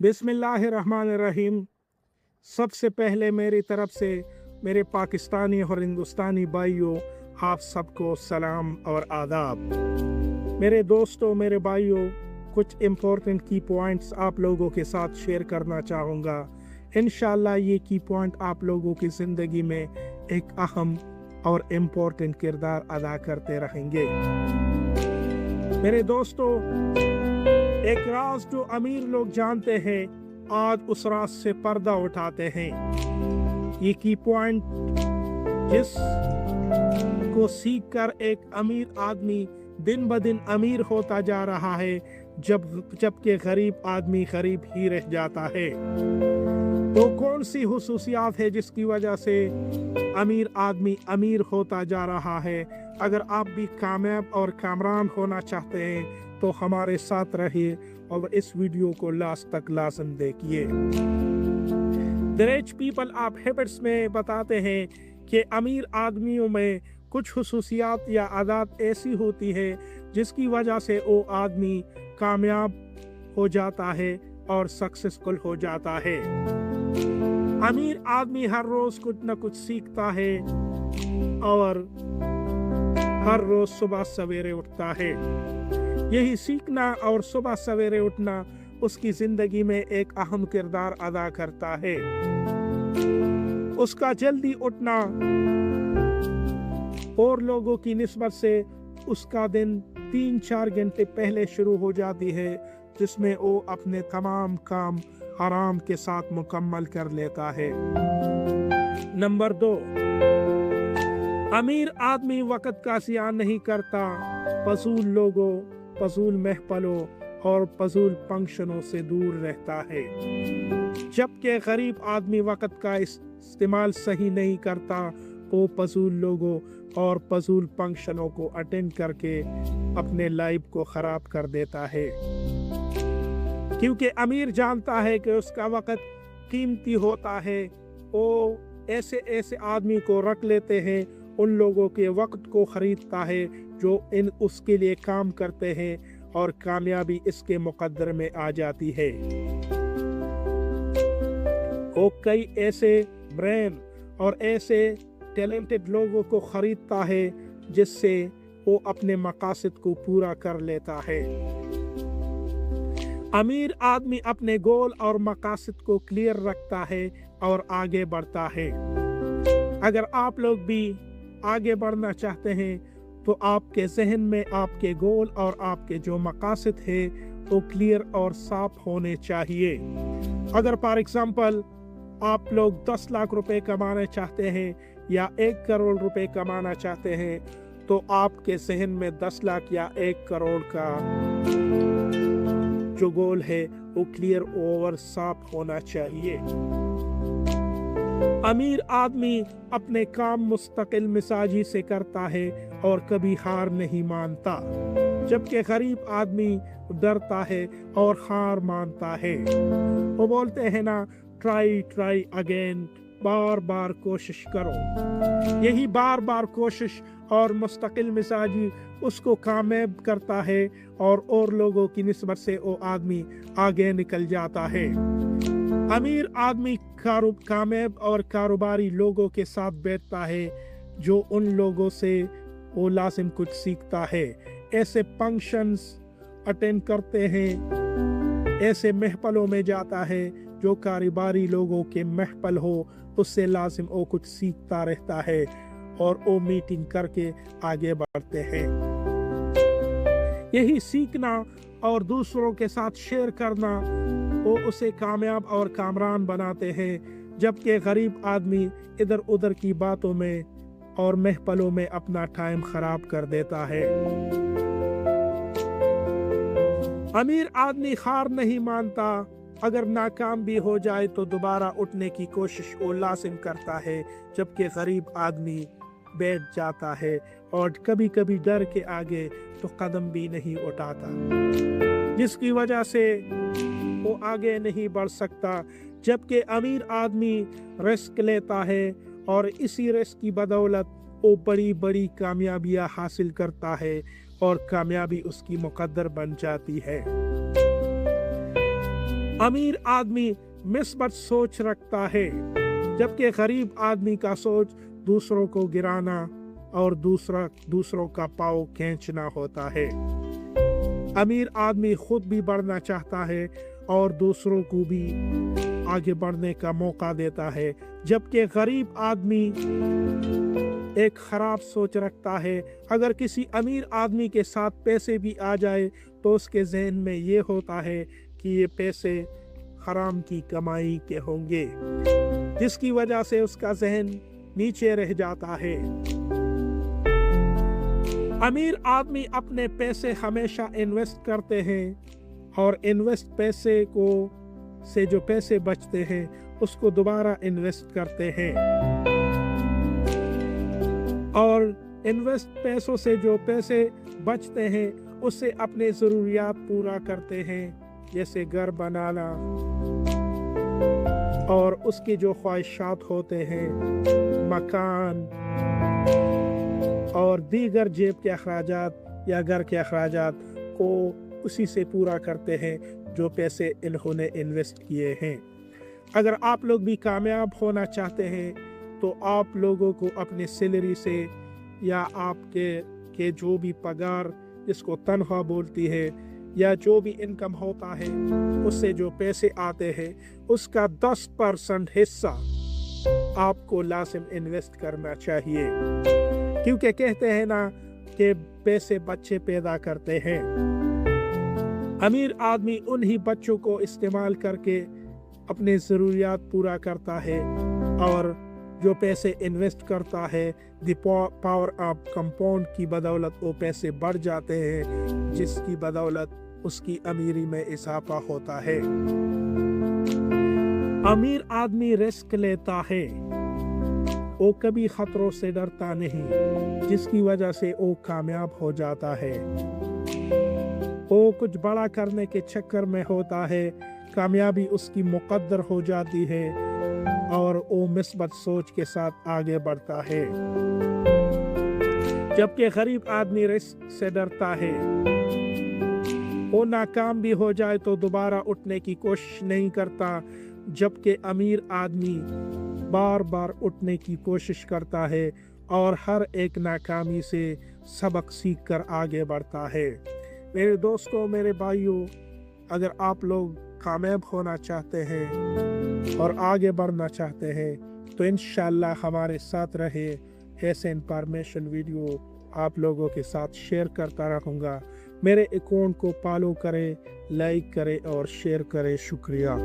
बिस्मिल्लाहिर्रहमानिर्रहीम। सबसे पहले मेरी तरफ से मेरे पाकिस्तानी और हिंदुस्तानी भाइयों, आप सबको सलाम और आदाब। मेरे दोस्तों, मेरे भाइयों, कुछ इम्पोर्टेंट की पॉइंट्स आप लोगों के साथ शेयर करना चाहूँगा। इंशाअल्लाह ये की पॉइंट आप लोगों की ज़िंदगी में एक अहम और इम्पोर्टेंट किरदार अदा करते रहेंगे। मेरे दोस्तों, एक राज जो अमीर लोग जानते हैं, आज उस राज से पर्दा उठाते हैं। ये की पॉइंट जिस को सीख कर एक अमीर आदमी दिन ब दिन अमीर होता जा रहा है, जबकि गरीब आदमी गरीब ही रह जाता है। तो कौन सी हुसूसियात है जिसकी वजह से अमीर आदमी अमीर होता जा रहा है? अगर आप भी कामयाब और कामरान होना चाहते हैं तो हमारे साथ रहिए और इस वीडियो को लास्ट तक लाज़िम देखिए। The rich people of habits में बताते हैं कि अमीर आदमियों में कुछ हुसूसियात या आदत ऐसी होती है जिसकी वजह से वो आदमी कामयाब हो जाता है और सक्सेसफुल हो जाता है। अमीर आदमी हर रोज कुछ न कुछ सीखता है और हर रोज सुबह सवेरे उठता है। यही सीखना और सुबह सवेरे उठना उसकी जिंदगी में एक अहम किरदार अदा करता है। उसका जल्दी उठना और लोगों की निस्बत से उसका दिन 3-4 घंटे पहले शुरू हो जाती है, जिसमें वो अपने तमाम काम आराम के साथ मुकम्मल कर लेता है। नंबर 2, अमीर आदमी वक्त का ज़ियान नहीं करता। फजूल लोगों, फजूल महफलों और फजूल फंक्शनों से दूर रहता है, जबकि गरीब आदमी वक्त का इस्तेमाल सही नहीं करता। वो फजूल लोगों और फजूल फंक्शनों को अटेंड करके अपने लाइफ को ख़राब कर देता है, क्योंकि अमीर जानता है कि उसका वक्त कीमती होता है। वो ऐसे ऐसे आदमी को रख लेते हैं, उन लोगों के वक्त को ख़रीदता है जो उसके लिए काम करते हैं, और कामयाबी इसके मुकद्दर में आ जाती है। वो कई ऐसे ब्रेन और ऐसे टैलेंटेड लोगों को ख़रीदता है जिससे वो अपने मकासद को पूरा कर लेता है। अमीर आदमी अपने गोल और मकासद को क्लियर रखता है और आगे बढ़ता है। अगर आप लोग भी आगे बढ़ना चाहते हैं तो आपके जहन में आपके गोल और आपके जो मकासद है वो क्लियर और साफ होने चाहिए। अगर फॉर एग्जांपल आप लोग 10 लाख रुपए कमाना चाहते हैं या 1 करोड़ रुपए कमाना चाहते हैं, तो आपके जहन में 10 लाख या 1 करोड़ का जो गोल है वो क्लियर और साफ होना चाहिए। अमीर आदमी अपने काम मुस्तकिल मिजाजी से करता है और कभी हार नहीं मानता, जबकि गरीब आदमी डरता है और हार मानता है। वो बोलते हैं ना, ट्राई अगेन, बार बार कोशिश करो। यही बार बार कोशिश और मुस्तकिल मिजाजी उसको कामयाब करता है और लोगों की निस्बत से वो आदमी आगे निकल जाता है। अमीर आदमी कामयाब और कारोबारी लोगों के साथ बैठता है, जो उन लोगों से वो लाजिम कुछ सीखता है। ऐसे फंक्शंस अटेंड करते हैं, ऐसे महफलों में जाता है जो कारोबारी लोगों के महफल हो, उससे लाजिम वो कुछ सीखता रहता है और वो मीटिंग करके आगे बढ़ते हैं। यही सीखना और दूसरों के साथ शेयर करना वो उसे कामयाब और कामरान बनाते हैं, जबकि गरीब आदमी इधर उधर की बातों में और महफलों में अपना टाइम खराब कर देता है। अमीर आदमी हार नहीं मानता। अगर नाकाम भी हो जाए तो दोबारा उठने की कोशिश वो लाजिम करता है, जबकि गरीब आदमी बैठ जाता है और कभी कभी डर के आगे तो कदम भी नहीं उठाता, जिसकी वजह से वो आगे नहीं बढ़ सकता। जबकि अमीर आदमी रिस्क लेता है और इसी रिस्क की बदौलत वो बड़ी बड़ी कामयाबियां हासिल करता है और कामयाबी उसकी मुकद्दर बन जाती है। अमीर आदमी मिस्बत सोच रखता है, जबकि गरीब आदमी का सोच दूसरों को गिराना और दूसरों का पाँव खींचना होता है। अमीर आदमी खुद भी बढ़ना चाहता है और दूसरों को भी आगे बढ़ने का मौका देता है, जबकि गरीब आदमी एक खराब सोच रखता है। अगर किसी अमीर आदमी के साथ पैसे भी आ जाए तो उसके जहन में ये होता है कि ये पैसे हराम की कमाई के होंगे, जिसकी वजह से उसका जहन नीचे रह जाता है। अमीर आदमी अपने पैसे हमेशा इन्वेस्ट करते हैं और इन्वेस्ट पैसे को से जो पैसे बचते हैं उसको दोबारा इन्वेस्ट करते हैं, और इन्वेस्ट पैसों से जो पैसे बचते हैं उससे अपने ज़रूरियात पूरा करते हैं, जैसे घर बनाना और उसके जो ख्वाहिशात होते हैं, मकान और दीगर जेब के अखराजात या घर के अखराजात को उसी से पूरा करते हैं जो पैसे इन्होंने इन्वेस्ट किए हैं। अगर आप लोग भी कामयाब होना चाहते हैं तो आप लोगों को अपने सैलरी से या आपके जो भी पगार जिसको तनख्वाह बोलती है या जो भी इनकम होता है उससे जो पैसे आते हैं उसका 10% हिस्सा आपको लाजिम इन्वेस्ट करना चाहिए, क्योंकि कहते हैं ना कि पैसे बच्चे पैदा करते हैं। अमीर आदमी उन्हीं बच्चों को इस्तेमाल करके अपने ज़रूरियात पूरा करता है, और जो पैसे इन्वेस्ट करता है द पावर ऑफ कंपाउंड की बदौलत वो पैसे बढ़ जाते हैं, जिसकी बदौलत उसकी अमीरी में इजाफा होता है। अमीर आदमी रिस्क लेता है, वो कभी खतरों से डरता नहीं, जिसकी वजह से वो कामयाब हो जाता है। वो कुछ बड़ा करने के चक्कर में होता है, कामयाबी उसकी मुकद्दर हो जाती है और वो मिस्बत सोच के साथ आगे बढ़ता है, जबकि गरीब आदमी रिस्क से डरता है। वो नाकाम भी हो जाए तो दोबारा उठने की कोशिश नहीं करता, जबकि अमीर आदमी बार बार उठने की कोशिश करता है और हर एक नाकामी से सबक सीख कर आगे बढ़ता है। मेरे दोस्तों, मेरे भाइयों, अगर आप लोग कामयाब होना चाहते हैं और आगे बढ़ना चाहते हैं तो इंशाल्लाह हमारे साथ रहे। ऐसे इंफॉर्मेशन वीडियो आप लोगों के साथ शेयर करता रहूँगा। मेरे अकाउंट को फॉलो करें, लाइक करें और शेयर करें। शुक्रिया।